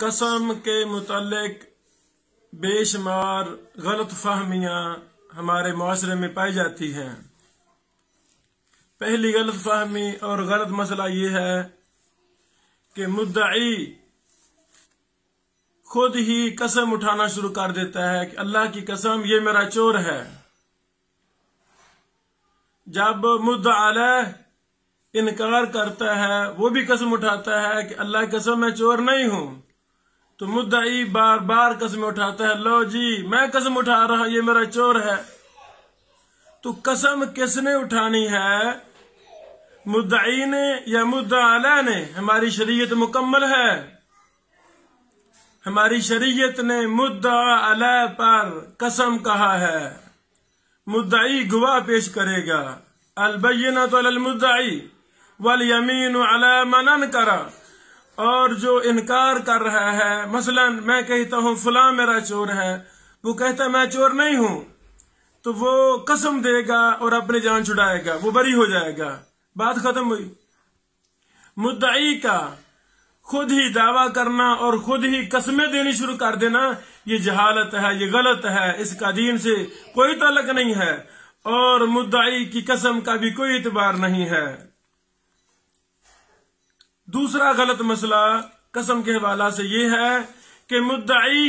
कसम के मुतालिक बेशुमार गलत फहमियां हमारे मुआशरे में पाई जाती हैं। पहली गलत फहमी और गलत मसला ये है कि मुद्दई खुद ही कसम उठाना शुरू कर देता है कि अल्लाह की कसम ये मेरा चोर है। जब मुद्दा अलैह इनकार करता है वो भी कसम उठाता है कि अल्लाह की कसम मैं चोर नहीं हूं, तो मुद्दई बार बार कसम उठाता है, लो जी मैं कसम उठा रहा ये मेरा चोर है। तो कसम किसने उठानी है, मुद्दई ने या मुद्दा अलैह ने? हमारी शरीयत मुकम्मल है। हमारी शरीयत ने मुद्दा अलैह पर कसम कहा है। मुद्दई गवाह पेश करेगा, अल बय्यिनतु अलल मुद्दई वल यमीनु अला मन अनकरा। और जो इनकार कर रहा है, मसलन मैं कहता हूं फलां मेरा चोर है, वो कहता मैं चोर नहीं हूं, तो वो कसम देगा और अपनी जान छुड़ाएगा, वो बरी हो जाएगा, बात खत्म हुई। मुद्दई का खुद ही दावा करना और खुद ही कस्में देनी शुरू कर देना, ये जहालत है, ये गलत है, इसका दीन से कोई ताल्लुक नहीं है और मुद्दई की कसम का भी कोई इतबार नहीं है। दूसरा गलत मसला कसम के हवाला से ये है कि मुद्दई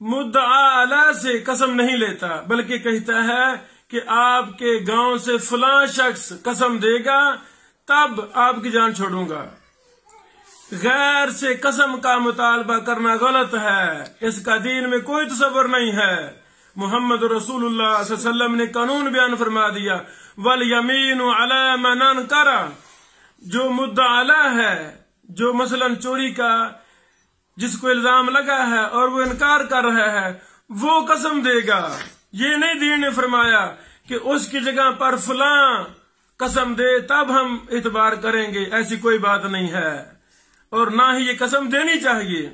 मुद्दा अलैह से कसम नहीं लेता, बल्कि कहता है कि आपके गांव से फलां शख्स कसम देगा तब आपकी जान छोड़ूंगा। गैर से कसम का मुतालबा करना गलत है, इसका दीन में कोई तसव्वुर नहीं है। मोहम्मद रसूलुल्लाह सल्लल्लाहु अलैहि वसल्लम ने कानून बयान फरमा दिया, वल यमीनु अला मन अनकरा। जो मुद्दा अलैह है, जो मसलन चोरी का जिसको इल्जाम लगा है और वो इनकार कर रहा है, वो कसम देगा। ये नहीं दीन ने फरमाया कि उसकी जगह पर फलां कसम दे तब हम इतबार करेंगे, ऐसी कोई बात नहीं है और ना ही ये कसम देनी चाहिए।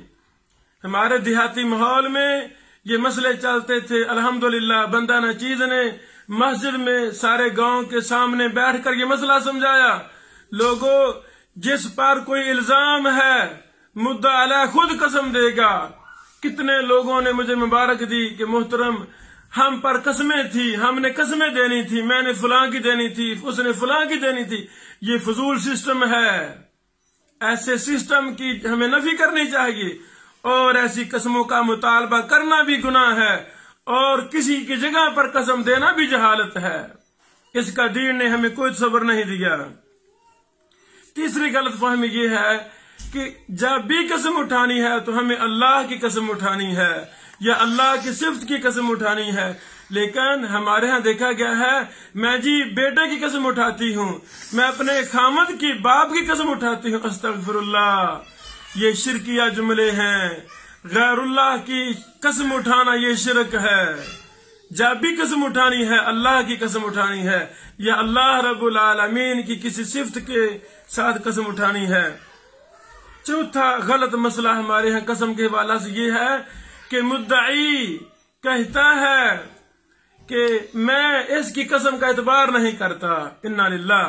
हमारे देहाती माहौल में ये मसले चलते थे। अल्हम्दुलिल्लाह बंदा नचीज ने मस्जिद में सारे गांव के सामने बैठकर ये मसला समझाया। लोगों, जिस पर कोई इल्जाम है मुद्दा अलैह खुद कसम देगा। कितने लोगों ने मुझे मुबारक दी कि मोहतरम हम पर कसमें थी, हमने कसमें देनी थी, मैंने फलां की देनी थी, उसने फलां की देनी थी। ये फजूल सिस्टम है, ऐसे सिस्टम की हमें नफी करनी चाहिए और ऐसी कसमों का मुतालबा करना भी गुनाह है और किसी की जगह पर कसम देना भी जहालत है। इसका दीन ने हमें कोई तसव्वुर नहीं दिया। तीसरी गलत फहमी ये है कि जब भी कसम उठानी है तो हमें अल्लाह की कसम उठानी है या अल्लाह की सिफ्त की कसम उठानी है। लेकिन हमारे यहाँ देखा गया है, मैं जी बेटे की कसम उठाती हूँ, मैं अपने खामद की बाप की कसम उठाती हूँ। अस्तगफिरुल्लाह, ये शिरकिया जुमले हैं। गैरुल्लाह की कसम उठाना ये शिरक है। जब भी कसम उठानी है अल्लाह की कसम उठानी है या अल्लाह रब्बुल आलमीन की किसी सिफ्त के साथ कसम उठानी है। चौथा गलत मसला हमारे यहाँ कसम के हवाला से ये है कि मुद्दई कहता है कि मैं इसकी कसम का एतबार नहीं करता। इन्ना लिल्लाह,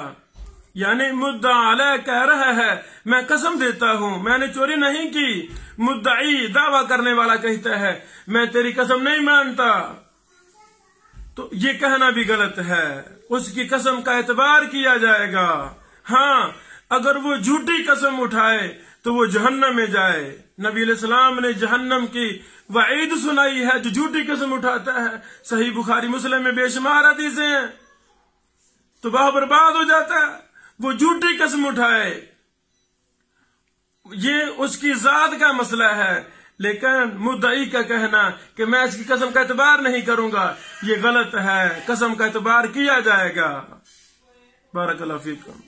यानी मुद्दा अलैह कह रहा है मैं कसम देता हूं, मैंने चोरी नहीं की। मुद्दई दावा करने वाला कहता है मैं तेरी कसम नहीं मानता। तो ये कहना भी गलत है, उसकी कसम का एतबार किया जाएगा। हाँ, अगर वो झूठी कसम उठाए तो वो जहन्नम में जाए। नबी अलैहिस्सलाम ने जहन्नम की वईद सुनाई है जो झूठी कसम उठाता है। सही बुखारी मुस्लिम में बेशुमार हदीसें हैं। तो वह बर्बाद हो जाता है, वो झूठी कसम उठाए। ये उसकी जात का मसला है, लेकिन मुद्दई का कहना कि मैं इसकी कसम का एतबार नहीं करूंगा, ये गलत है। कसम का एतबार किया जाएगा। बारकल्लाहु फीकुम।